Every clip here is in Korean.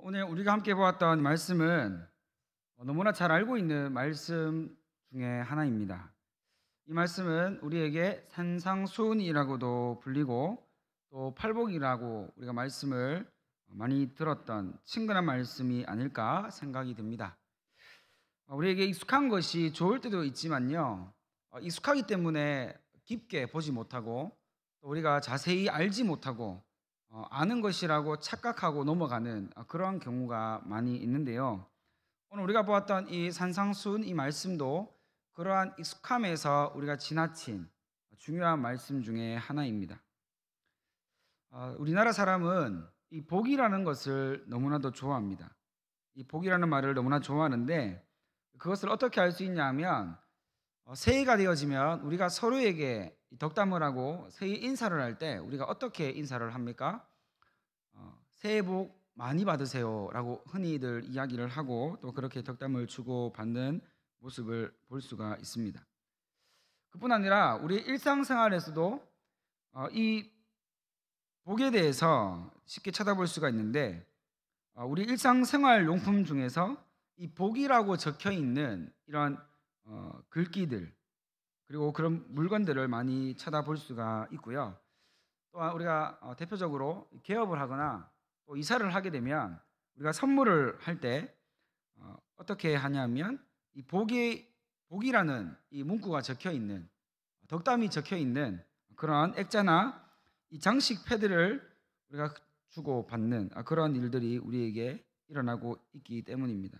오늘 우리가 함께 보았던 말씀은 너무나 잘 알고 있는 말씀 중에 하나입니다. 이 말씀은 우리에게 산상수훈이라고도 불리고 또 팔복이라고 우리가 말씀을 많이 들었던 친근한 말씀이 아닐까 생각이 듭니다. 우리에게 익숙한 것이 좋을 때도 있지만요, 익숙하기 때문에 깊게 보지 못하고 또 우리가 자세히 알지 못하고 아는 것이라고 착각하고 넘어가는 그러한 경우가 많이 있는데요. 오늘 우리가 보았던 이 산상수훈 이 말씀도 그러한 익숙함에서 우리가 지나친 중요한 말씀 중에 하나입니다. 우리나라 사람은 이 복이라는 것을 너무나도 좋아합니다. 이 복이라는 말을 너무나 좋아하는데 그것을 어떻게 알 수 있냐 하면 새해가 되어지면 우리가 서로에게 덕담을 하고 새해 인사를 할 때 우리가 어떻게 인사를 합니까? 새해 복 많이 받으세요 라고 흔히들 이야기를 하고 또 그렇게 덕담을 주고받는 모습을 볼 수가 있습니다. 그뿐 아니라 우리 일상생활에서도 이 복에 대해서 쉽게 찾아볼 수가 있는데 우리 일상생활 용품 중에서 이 복이라고 적혀 있는 이런 글귀들 그리고 그런 물건들을 많이 찾아볼 수가 있고요. 또한 우리가 대표적으로 개업을 하거나 또 이사를 하게 되면 우리가 선물을 할 때 어떻게 하냐면 이 복이라는 이 문구가 적혀 있는 덕담이 적혀 있는 그런 액자나 이 장식 패드를 우리가 주고 받는 그런 일들이 우리에게 일어나고 있기 때문입니다.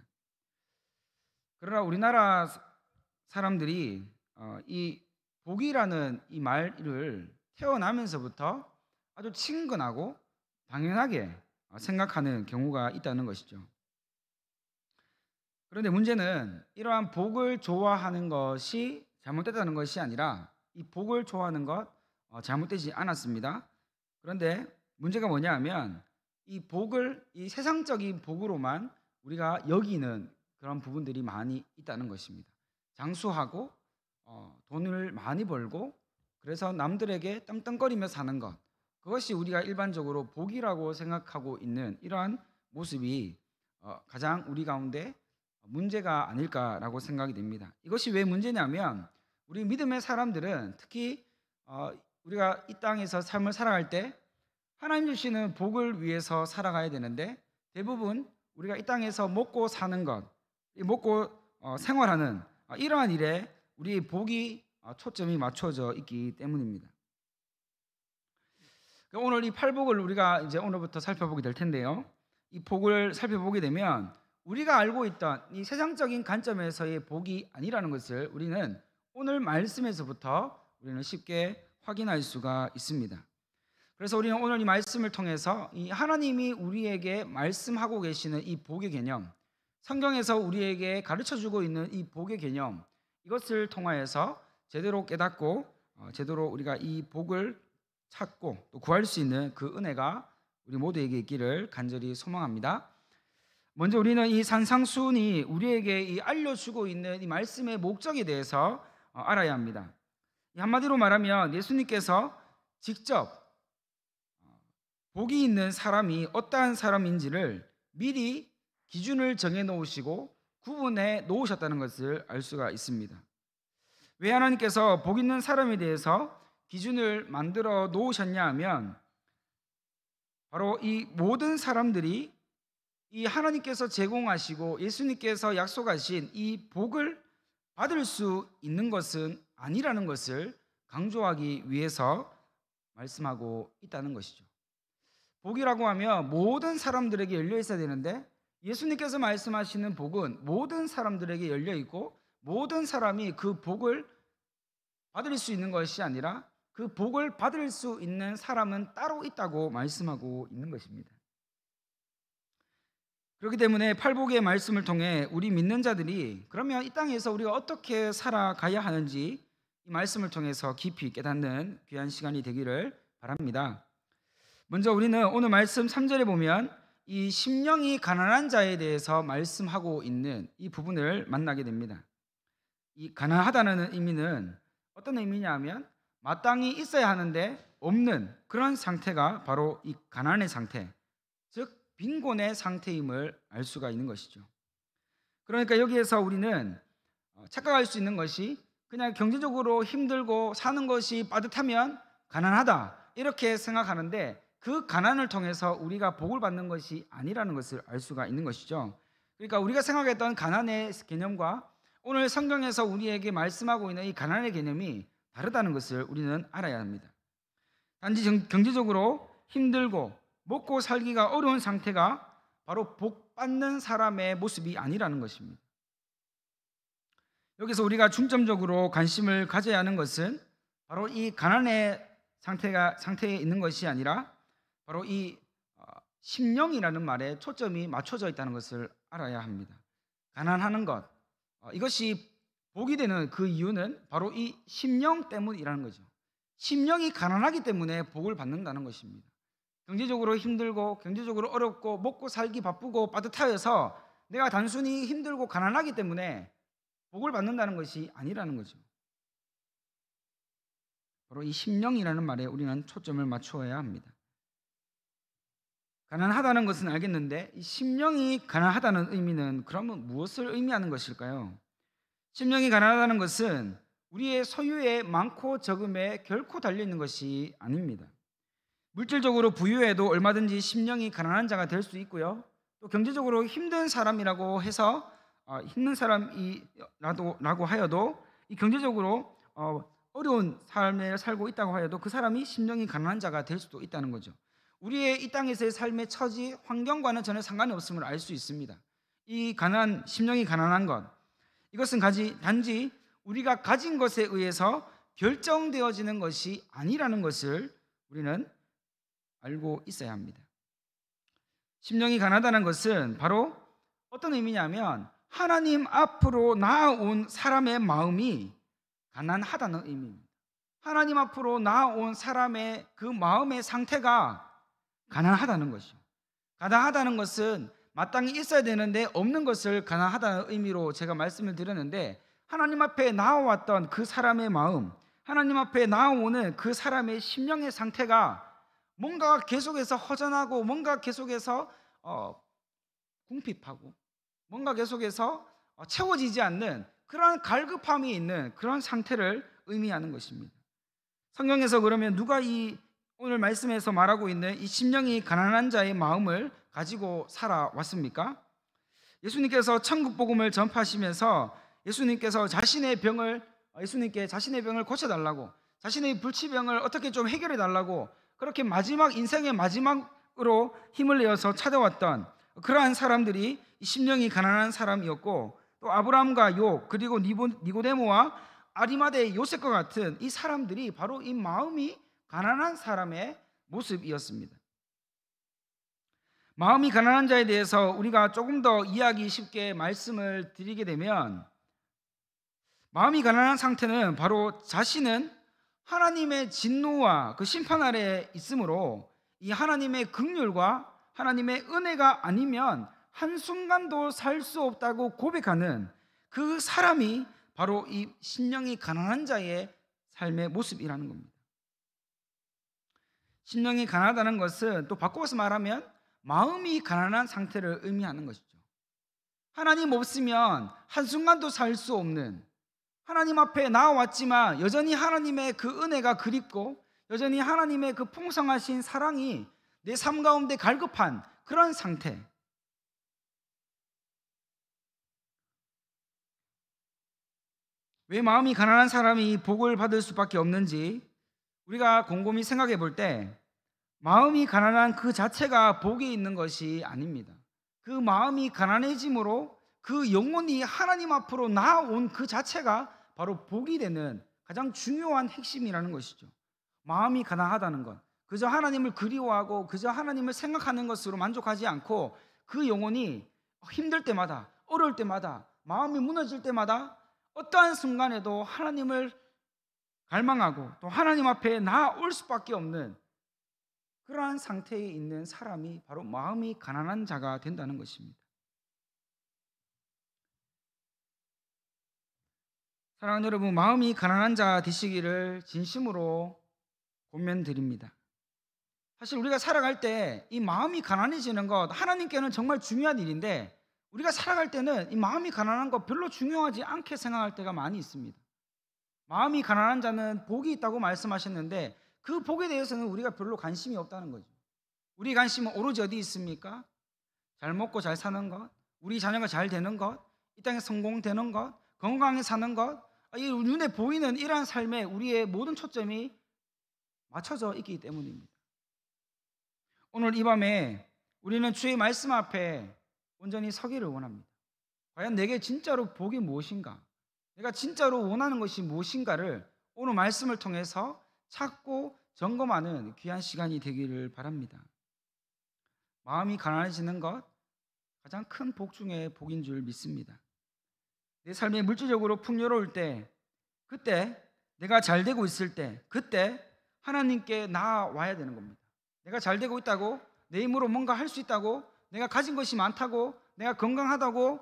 그러나 우리나라 사람들이 이 복이라는 이 말을 태어나면서부터 아주 친근하고 당연하게 생각하는 경우가 있다는 것이죠. 그런데 문제는 이러한 복을 좋아하는 것이 잘못됐다는 것이 아니라 이 복을 좋아하는 것 잘못되지 않았습니다. 그런데 문제가 뭐냐 하면 이 복을 이 세상적인 복으로만 우리가 여기는 그런 부분들이 많이 있다는 것입니다. 장수하고 돈을 많이 벌고 그래서 남들에게 떵떵거리며 사는 것, 그것이 우리가 일반적으로 복이라고 생각하고 있는 이러한 모습이 가장 우리 가운데 문제가 아닐까라고 생각이 됩니다. 이것이 왜 문제냐면 우리 믿음의 사람들은 특히 우리가 이 땅에서 삶을 살아갈 때 하나님 주시는 복을 위해서 살아가야 되는데 대부분 우리가 이 땅에서 먹고 사는 것, 먹고 생활하는 이러한 일에 우리의 복이 초점이 맞춰져 있기 때문입니다. 오늘 이 팔복을 우리가 이제 오늘부터 살펴보게 될 텐데요. 이 복을 살펴보게 되면 우리가 알고 있던 이 세상적인 관점에서의 복이 아니라는 것을 우리는 오늘 말씀에서부터 우리는 쉽게 확인할 수가 있습니다. 그래서 우리는 오늘 이 말씀을 통해서 이 하나님이 우리에게 말씀하고 계시는 이 복의 개념, 성경에서 우리에게 가르쳐주고 있는 이 복의 개념, 이것을 통하여서 제대로 깨닫고 제대로 우리가 이 복을 찾고 또 구할 수 있는 그 은혜가 우리 모두에게 있기를 간절히 소망합니다. 먼저 우리는 이 산상수훈이 우리에게 이 알려주고 있는 이 말씀의 목적에 대해서 알아야 합니다. 한마디로 말하면 예수님께서 직접 복이 있는 사람이 어떠한 사람인지를 미리 기준을 정해 놓으시고 구분해 놓으셨다는 것을 알 수가 있습니다. 왜 하나님께서 복 있는 사람에 대해서 기준을 만들어 놓으셨냐 하면 바로 이 모든 사람들이 이 하나님께서 제공하시고 예수님께서 약속하신 이 복을 받을 수 있는 것은 아니라는 것을 강조하기 위해서 말씀하고 있다는 것이죠. 복이라고 하면 모든 사람들에게 열려 있어야 되는데 예수님께서 말씀하시는 복은 모든 사람들에게 열려 있고 모든 사람이 그 복을 받을 수 있는 것이 아니라 그 복을 받을 수 있는 사람은 따로 있다고 말씀하고 있는 것입니다. 그렇기 때문에 팔복의 말씀을 통해 우리 믿는 자들이 그러면 이 땅에서 우리가 어떻게 살아가야 하는지 이 말씀을 통해서 깊이 깨닫는 귀한 시간이 되기를 바랍니다. 먼저 우리는 오늘 말씀 3절에 보면 이 심령이 가난한 자에 대해서 말씀하고 있는 이 부분을 만나게 됩니다. 이 가난하다는 의미는 어떤 의미냐 하면 마땅히 있어야 하는데 없는 그런 상태가 바로 이 가난의 상태, 즉 빈곤의 상태임을 알 수가 있는 것이죠. 그러니까 여기에서 우리는 착각할 수 있는 것이 그냥 경제적으로 힘들고 사는 것이 빠듯하면 가난하다 이렇게 생각하는데, 그 가난을 통해서 우리가 복을 받는 것이 아니라는 것을 알 수가 있는 것이죠. 그러니까 우리가 생각했던 가난의 개념과 오늘 성경에서 우리에게 말씀하고 있는 이 가난의 개념이 다르다는 것을 우리는 알아야 합니다. 단지 경제적으로 힘들고 먹고 살기가 어려운 상태가 바로 복 받는 사람의 모습이 아니라는 것입니다. 여기서 우리가 중점적으로 관심을 가져야 하는 것은 바로 이 가난의 상태에 있는 것이 아니라 바로 이 심령이라는 말에 초점이 맞춰져 있다는 것을 알아야 합니다. 가난하는 것, 이것이 복이 되는 그 이유는 바로 이 심령 때문이라는 거죠. 심령이 가난하기 때문에 복을 받는다는 것입니다. 경제적으로 힘들고 경제적으로 어렵고 먹고 살기 바쁘고 빠듯하여서 내가 단순히 힘들고 가난하기 때문에 복을 받는다는 것이 아니라는 거죠. 바로 이 심령이라는 말에 우리는 초점을 맞추어야 합니다. 가난하다는 것은 알겠는데 이 심령이 가난하다는 의미는 그러면 무엇을 의미하는 것일까요? 심령이 가난하다는 것은 우리의 소유의 많고 적음에 결코 달려있는 것이 아닙니다. 물질적으로 부유해도 얼마든지 심령이 가난한 자가 될 수 있고요, 또 경제적으로 힘든 사람이라고 해서 힘든 사람이라고 하여도 이 경제적으로 어려운 삶을 살고 있다고 하여도 그 사람이 심령이 가난한 자가 될 수도 있다는 거죠. 우리의 이 땅에서의 삶의 처지, 환경과는 전혀 상관이 없음을 알 수 있습니다. 이 심령이 가난한 것, 이것은 단지 우리가 가진 것에 의해서 결정되어지는 것이 아니라는 것을 우리는 알고 있어야 합니다. 심령이 가난하다는 것은 바로 어떤 의미냐면 하나님 앞으로 나아온 사람의 마음이 가난하다는 의미입니다. 하나님 앞으로 나아온 사람의 그 마음의 상태가 가난하다는 것이죠. 가난하다는 것은 마땅히 있어야 되는데 없는 것을 가난하다는 의미로 제가 말씀을 드렸는데, 하나님 앞에 나아왔던 그 사람의 마음, 하나님 앞에 나아오는 그 사람의 심령의 상태가 뭔가 계속해서 허전하고 뭔가 계속해서 궁핍하고 뭔가 계속해서 채워지지 않는 그러한 갈급함이 있는 그런 상태를 의미하는 것입니다. 성경에서 그러면 누가 이 오늘 말씀에서 말하고 있는 이 심령이 가난한 자의 마음을 가지고 살아왔습니까? 예수님께서 천국 복음을 전파하시면서 예수님께 자신의 병을 고쳐달라고, 자신의 불치병을 어떻게 좀 해결해 달라고 그렇게 인생의 마지막으로 힘을 내어서 찾아왔던 그러한 사람들이 이 심령이 가난한 사람이었고, 또 아브라함과 욥 그리고 니고데모와 아리마대의 요셉과 같은 이 사람들이 바로 이 마음이 가난한 사람의 모습이었습니다. 마음이 가난한 자에 대해서 우리가 조금 더 이해하기 쉽게 말씀을 드리게 되면, 마음이 가난한 상태는 바로 자신은 하나님의 진노와 그 심판 아래에 있으므로 이 하나님의 긍휼과 하나님의 은혜가 아니면 한순간도 살 수 없다고 고백하는 그 사람이 바로 이 심령이 가난한 자의 삶의 모습이라는 겁니다. 심령이 가난하다는 것은 또 바꿔서 말하면 마음이 가난한 상태를 의미하는 것이죠. 하나님 없으면 한순간도 살 수 없는, 하나님 앞에 나와왔지만 여전히 하나님의 그 은혜가 그립고 여전히 하나님의 그 풍성하신 사랑이 내 삶 가운데 갈급한 그런 상태. 왜 마음이 가난한 사람이 복을 받을 수밖에 없는지 우리가 곰곰이 생각해 볼 때, 마음이 가난한 그 자체가 복이 있는 것이 아닙니다. 그 마음이 가난해짐으로 그 영혼이 하나님 앞으로 나아온 그 자체가 바로 복이 되는 가장 중요한 핵심이라는 것이죠. 마음이 가난하다는 것, 그저 하나님을 그리워하고 그저 하나님을 생각하는 것으로 만족하지 않고 그 영혼이 힘들 때마다, 어려울 때마다, 마음이 무너질 때마다 어떠한 순간에도 하나님을 갈망하고 또 하나님 앞에 나아올 수밖에 없는 그러한 상태에 있는 사람이 바로 마음이 가난한 자가 된다는 것입니다. 사랑하는 여러분, 마음이 가난한 자 되시기를 진심으로 권면드립니다. 사실 우리가 살아갈 때 이 마음이 가난해지는 것, 하나님께는 정말 중요한 일인데 우리가 살아갈 때는 이 마음이 가난한 것 별로 중요하지 않게 생각할 때가 많이 있습니다. 마음이 가난한 자는 복이 있다고 말씀하셨는데 그 복에 대해서는 우리가 별로 관심이 없다는 거죠. 우리 관심은 오로지 어디 있습니까? 잘 먹고 잘 사는 것, 우리 자녀가 잘 되는 것, 이 땅에 성공되는 것, 건강하게 사는 것, 이 눈에 보이는 이러한 삶에 우리의 모든 초점이 맞춰져 있기 때문입니다. 오늘 이 밤에 우리는 주의 말씀 앞에 온전히 서기를 원합니다. 과연 내게 진짜로 복이 무엇인가? 내가 진짜로 원하는 것이 무엇인가를 오늘 말씀을 통해서 찾고 점검하는 귀한 시간이 되기를 바랍니다. 마음이 가난해지는 것, 가장 큰 복 중에 복인 줄 믿습니다. 내 삶이 물질적으로 풍요로울 때, 그때 내가 잘 되고 있을 때, 그때 하나님께 나아와야 되는 겁니다. 내가 잘 되고 있다고, 내 힘으로 뭔가 할 수 있다고, 내가 가진 것이 많다고, 내가 건강하다고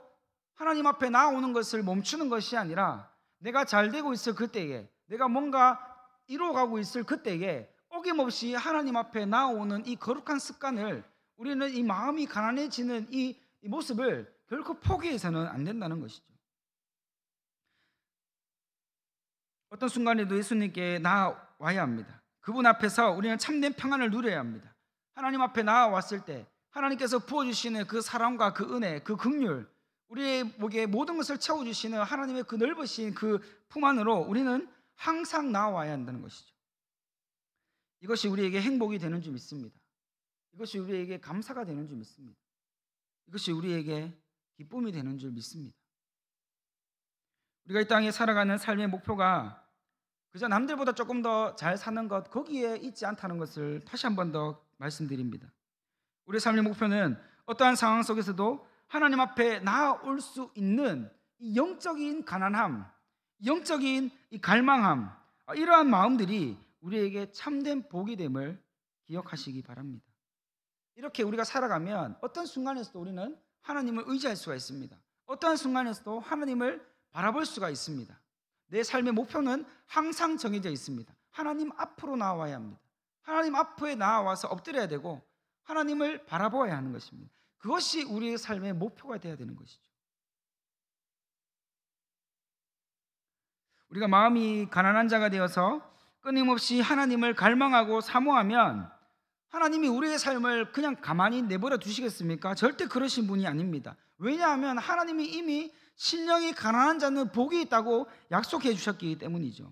하나님 앞에 나아오는 것을 멈추는 것이 아니라 내가 잘 되고 있을 그때에, 내가 뭔가 이루어가고 있을 그때에 어김없이 하나님 앞에 나아오는 이 거룩한 습관을, 우리는 이 마음이 가난해지는 이 모습을 결코 포기해서는 안 된다는 것이죠. 어떤 순간에도 예수님께 나아와야 합니다. 그분 앞에서 우리는 참된 평안을 누려야 합니다. 하나님 앞에 나아왔을 때 하나님께서 부어주시는 그 사랑과 그 은혜, 그 긍휼, 우리의 목에 모든 것을 채워주시는 하나님의 그 넓으신 그 품 안으로 우리는 항상 나아와야 한다는 것이죠. 이것이 우리에게 행복이 되는 줄 믿습니다. 이것이 우리에게 감사가 되는 줄 믿습니다. 이것이 우리에게 기쁨이 되는 줄 믿습니다. 우리가 이 땅에 살아가는 삶의 목표가 그저 남들보다 조금 더 잘 사는 것, 거기에 있지 않다는 것을 다시 한 번 더 말씀드립니다. 우리의 삶의 목표는 어떠한 상황 속에서도 하나님 앞에 나아올 수 있는 이 영적인 가난함, 영적인 이 갈망함, 이러한 마음들이 우리에게 참된 복이 됨을 기억하시기 바랍니다. 이렇게 우리가 살아가면 어떤 순간에서도 우리는 하나님을 의지할 수가 있습니다. 어떠한 순간에서도 하나님을 바라볼 수가 있습니다. 내 삶의 목표는 항상 정해져 있습니다. 하나님 앞으로 나와야 합니다. 하나님 앞에 나와서 엎드려야 되고 하나님을 바라보아야 하는 것입니다. 그것이 우리의 삶의 목표가 되어야 되는 것이죠. 우리가 마음이 가난한 자가 되어서 끊임없이 하나님을 갈망하고 사모하면 하나님이 우리의 삶을 그냥 가만히 내버려 두시겠습니까? 절대 그러신 분이 아닙니다. 왜냐하면 하나님이 이미 신령이 가난한 자는 복이 있다고 약속해 주셨기 때문이죠.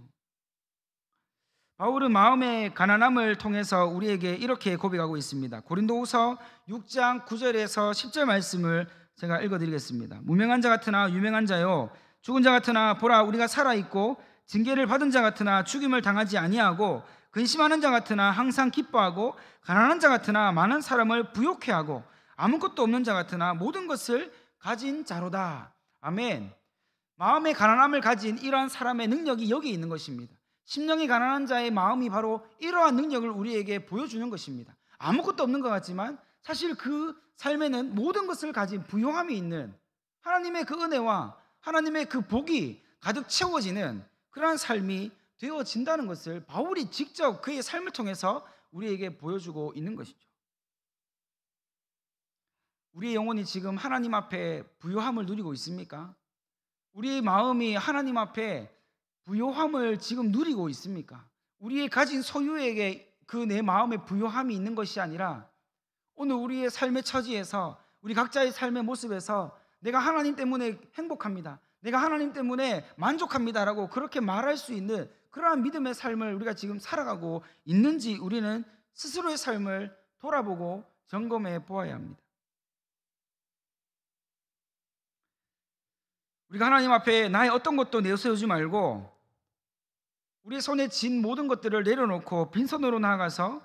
바울은 마음의 가난함을 통해서 우리에게 이렇게 고백하고 있습니다. 고린도후서 6장 9절에서 10절 말씀을 제가 읽어드리겠습니다. 무명한 자 같으나 유명한 자요, 죽은 자 같으나 보라 우리가 살아있고 징계를 받은 자 같으나 죽임을 당하지 아니하고 근심하는 자 같으나 항상 기뻐하고 가난한 자 같으나 많은 사람을 부욕해 하고 아무것도 없는 자 같으나 모든 것을 가진 자로다. 아멘. 마음의 가난함을 가진 이러한 사람의 능력이 여기 있는 것입니다. 심령이 가난한 자의 마음이 바로 이러한 능력을 우리에게 보여주는 것입니다. 아무것도 없는 것 같지만 사실 그 삶에는 모든 것을 가진 부요함이 있는, 하나님의 그 은혜와 하나님의 그 복이 가득 채워지는 그러한 삶이 되어진다는 것을 바울이 직접 그의 삶을 통해서 우리에게 보여주고 있는 것이죠. 우리의 영혼이 지금 하나님 앞에 부요함을 누리고 있습니까? 우리의 마음이 하나님 앞에 부요함을 지금 누리고 있습니까? 우리의 가진 소유에게 그 내 마음에 부요함이 있는 것이 아니라 오늘 우리의 삶의 처지에서, 우리 각자의 삶의 모습에서 내가 하나님 때문에 행복합니다, 내가 하나님 때문에 만족합니다라고 그렇게 말할 수 있는 그러한 믿음의 삶을 우리가 지금 살아가고 있는지 우리는 스스로의 삶을 돌아보고 점검해 보아야 합니다. 우리가 하나님 앞에 나의 어떤 것도 내세우지 말고 우리 손에 쥔 모든 것들을 내려놓고 빈손으로 나아가서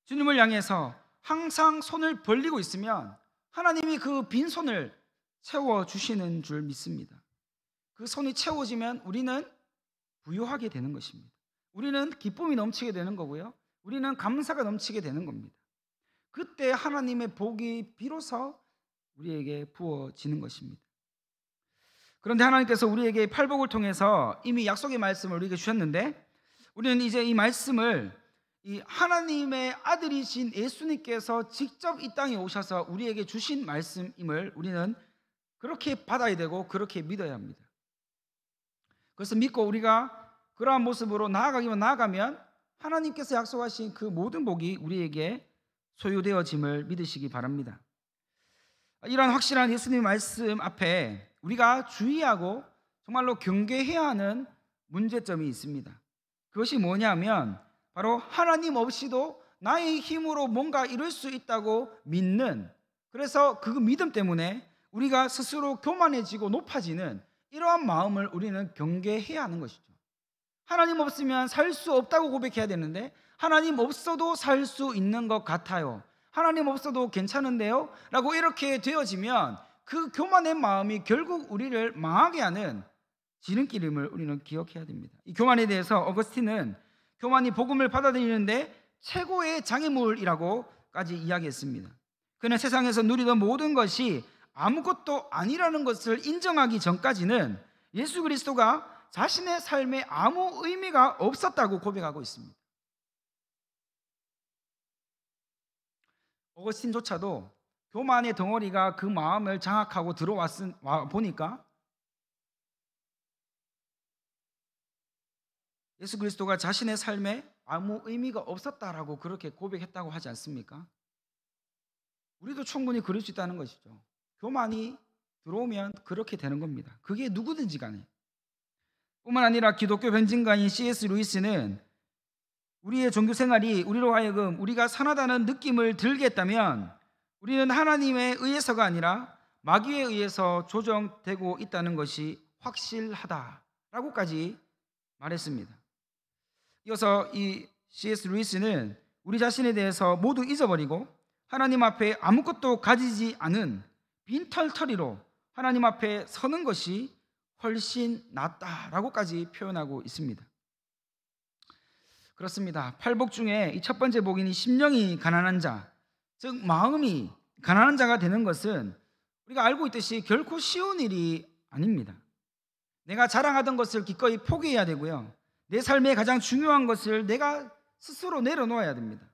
주님을 향해서 항상 손을 벌리고 있으면 하나님이 그 빈손을 채워주시는 줄 믿습니다. 그 손이 채워지면 우리는 부유하게 되는 것입니다. 우리는 기쁨이 넘치게 되는 거고요, 우리는 감사가 넘치게 되는 겁니다. 그때 하나님의 복이 비로소 우리에게 부어지는 것입니다. 그런데 하나님께서 우리에게 팔복을 통해서 이미 약속의 말씀을 우리에게 주셨는데, 우리는 이제 이 말씀을 이 하나님의 아들이신 예수님께서 직접 이 땅에 오셔서 우리에게 주신 말씀임을 우리는 그렇게 받아야 되고 그렇게 믿어야 합니다. 그래서 믿고 우리가 그러한 모습으로 나아가면 하나님께서 약속하신 그 모든 복이 우리에게 소유되어짐을 믿으시기 바랍니다. 이러한 확실한 예수님의 말씀 앞에 우리가 주의하고 정말로 경계해야 하는 문제점이 있습니다. 그것이 뭐냐면 바로 하나님 없이도 나의 힘으로 뭔가 이룰 수 있다고 믿는, 그래서 그 믿음 때문에 우리가 스스로 교만해지고 높아지는 이러한 마음을 우리는 경계해야 하는 것이죠. 하나님 없으면 살 수 없다고 고백해야 되는데 하나님 없어도 살 수 있는 것 같아요, 하나님 없어도 괜찮은데요? 라고 이렇게 되어지면 그 교만의 마음이 결국 우리를 망하게 하는 지름길임을 우리는 기억해야 됩니다. 이 교만에 대해서 어거스틴은 교만이 복음을 받아들이는데 최고의 장애물이라고까지 이야기했습니다. 그는 세상에서 누리던 모든 것이 아무것도 아니라는 것을 인정하기 전까지는 예수 그리스도가 자신의 삶에 아무 의미가 없었다고 고백하고 있습니다. 어거스틴조차도 교만의 덩어리가 그 마음을 장악하고 보니까 예수 그리스도가 자신의 삶에 아무 의미가 없었다라고 그렇게 고백했다고 하지 않습니까? 우리도 충분히 그럴 수 있다는 것이죠. 교만이 들어오면 그렇게 되는 겁니다. 그게 누구든지 간에. 뿐만 아니라 기독교 변증가인 C.S. 루이스는 우리의 종교 생활이 우리로 하여금 우리가 선하다는 느낌을 들게 했다면 우리는 하나님에 의해서가 아니라 마귀에 의해서 조정되고 있다는 것이 확실하다라고까지 말했습니다. 이어서 이 C.S. 루이스는 우리 자신에 대해서 모두 잊어버리고 하나님 앞에 아무것도 가지지 않은 빈털터리로 하나님 앞에 서는 것이 훨씬 낫다라고까지 표현하고 있습니다. 그렇습니다. 팔복 중에 이 첫 번째 복인 심령이 가난한 자, 즉 마음이 가난한 자가 되는 것은 우리가 알고 있듯이 결코 쉬운 일이 아닙니다. 내가 자랑하던 것을 기꺼이 포기해야 되고요, 내 삶의 가장 중요한 것을 내가 스스로 내려놓아야 됩니다.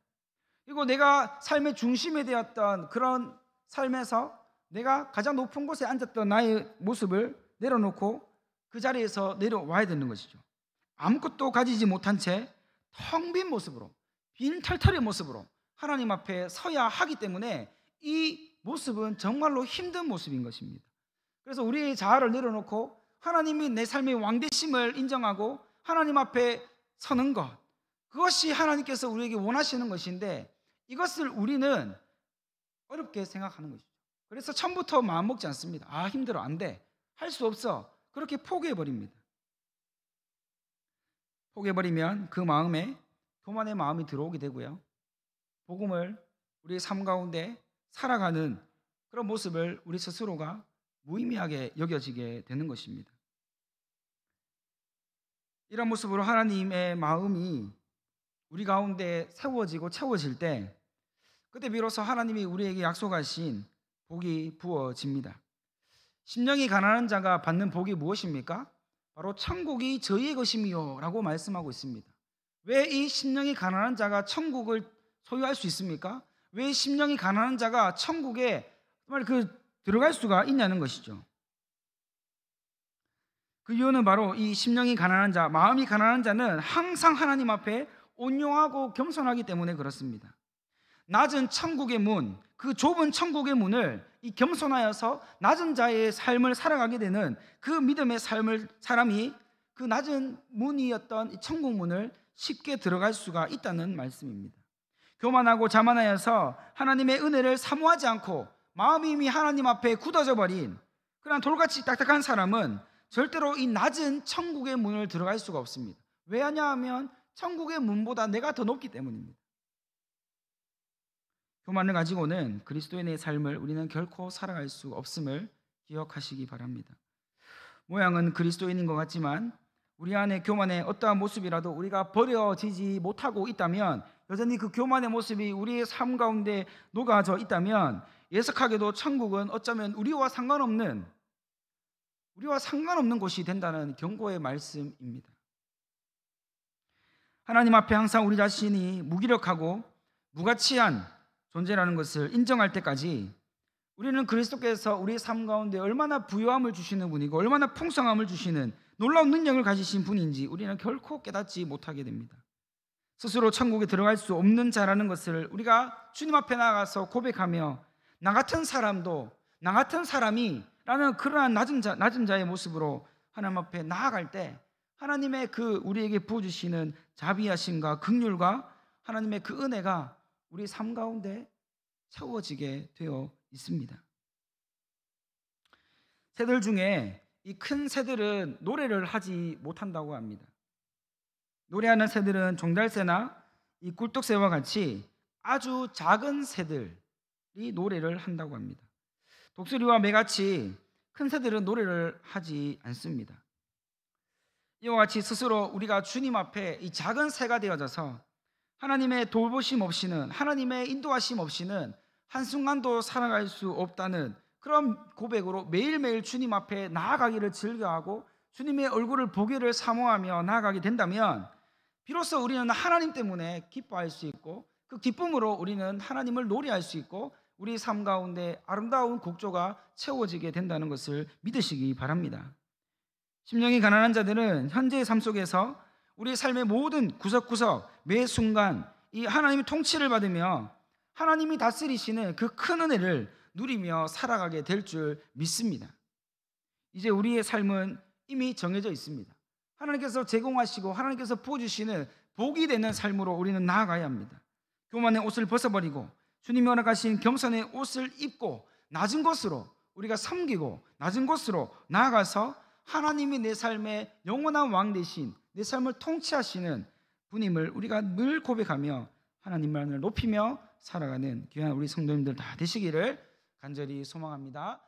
그리고 내가 삶의 중심에 되었던 그런 삶에서 내가 가장 높은 곳에 앉았던 나의 모습을 내려놓고 그 자리에서 내려와야 되는 것이죠. 아무것도 가지지 못한 채 텅 빈 모습으로, 빈 털털의 모습으로 하나님 앞에 서야 하기 때문에 이 모습은 정말로 힘든 모습인 것입니다. 그래서 우리의 자아를 내려놓고 하나님이 내 삶의 왕되심을 인정하고 하나님 앞에 서는 것, 그것이 하나님께서 우리에게 원하시는 것인데 이것을 우리는 어렵게 생각하는 것이죠. 그래서 처음부터 마음 먹지 않습니다. 아, 힘들어, 안 돼, 할 수 없어, 그렇게 포기해버립니다. 포기해버리면 그 마음에 교만의 마음이 들어오게 되고요, 복음을 우리의 삶 가운데 살아가는 그런 모습을 우리 스스로가 무의미하게 여겨지게 되는 것입니다. 이런 모습으로 하나님의 마음이 우리 가운데 세워지고 채워질 때 그때 비로소 하나님이 우리에게 약속하신 복이 부어집니다. 심령이 가난한 자가 받는 복이 무엇입니까? 바로 천국이 저희의 것임이요 라고 말씀하고 있습니다. 왜 이 심령이 가난한 자가 천국을 소유할 수 있습니까? 왜 심령이 가난한 자가 천국에 정말 들어갈 수가 있냐는 것이죠. 그 이유는 바로 이 심령이 가난한 자, 마음이 가난한 자는 항상 하나님 앞에 온유하고 겸손하기 때문에 그렇습니다. 낮은 천국의 문, 그 좁은 천국의 문을 이 겸손하여서 낮은 자의 삶을 살아가게 되는 그 믿음의 삶을 사람이 그 낮은 문이었던 이 천국 문을 쉽게 들어갈 수가 있다는 말씀입니다. 교만하고 자만하여서 하나님의 은혜를 사모하지 않고 마음이 이미 하나님 앞에 굳어져 버린 그런 돌같이 딱딱한 사람은 절대로 이 낮은 천국의 문을 들어갈 수가 없습니다. 왜냐하면 천국의 문보다 내가 더 높기 때문입니다. 교만을 가지고는 그리스도인의 삶을 우리는 결코 살아갈 수 없음을 기억하시기 바랍니다. 모양은 그리스도인인 것 같지만 우리 안에 교만의 어떠한 모습이라도 우리가 버려지지 못하고 있다면, 여전히 그 교만의 모습이 우리의 삶 가운데 녹아져 있다면 예석하게도 천국은 어쩌면 우리와 상관없는 우리와 상관없는 곳이 된다는 경고의 말씀입니다. 하나님 앞에 항상 우리 자신이 무기력하고 무가치한 존재라는 것을 인정할 때까지 우리는 그리스도께서 우리 삶 가운데 얼마나 부요함을 주시는 분이고 얼마나 풍성함을 주시는 놀라운 능력을 가지신 분인지 우리는 결코 깨닫지 못하게 됩니다. 스스로 천국에 들어갈 수 없는 자라는 것을 우리가 주님 앞에 나가서 고백하며 나 같은 사람이 라는 그러한 낮은 자의 모습으로 하나님 앞에 나아갈 때 하나님의 그 우리에게 부어주시는 자비하심과 긍휼과 하나님의 그 은혜가 우리 삶 가운데 채워지게 되어 있습니다. 새들 중에 이 큰 새들은 노래를 하지 못한다고 합니다. 노래하는 새들은 종달새나 이 꿀떡새와 같이 아주 작은 새들이 노래를 한다고 합니다. 독수리와 매같이 큰 새들은 노래를 하지 않습니다. 이와 같이 스스로 우리가 주님 앞에 이 작은 새가 되어져서 하나님의 돌보심 없이는, 하나님의 인도하심 없이는 한순간도 살아갈 수 없다는 그런 고백으로 매일매일 주님 앞에 나아가기를 즐겨하고 주님의 얼굴을 보기를 사모하며 나아가게 된다면 비로소 우리는 하나님 때문에 기뻐할 수 있고 그 기쁨으로 우리는 하나님을 노래할 수 있고 우리 삶 가운데 아름다운 곡조가 채워지게 된다는 것을 믿으시기 바랍니다. 심령이 가난한 자들은 현재의 삶 속에서 우리 삶의 모든 구석구석 매 순간 이 하나님의 통치를 받으며 하나님이 다스리시는 그 큰 은혜를 누리며 살아가게 될 줄 믿습니다. 이제 우리의 삶은 이미 정해져 있습니다. 하나님께서 제공하시고 하나님께서 부어주시는 복이 되는 삶으로 우리는 나아가야 합니다. 교만의 옷을 벗어버리고 주님이 허락하신 겸손의 옷을 입고 낮은 곳으로 우리가 섬기고 낮은 곳으로 나아가서 하나님이 내 삶의 영원한 왕 되신 내 삶을 통치하시는 분임을 우리가 늘 고백하며 하나님만을 높이며 살아가는 귀한 우리 성도님들 다 되시기를 간절히 소망합니다.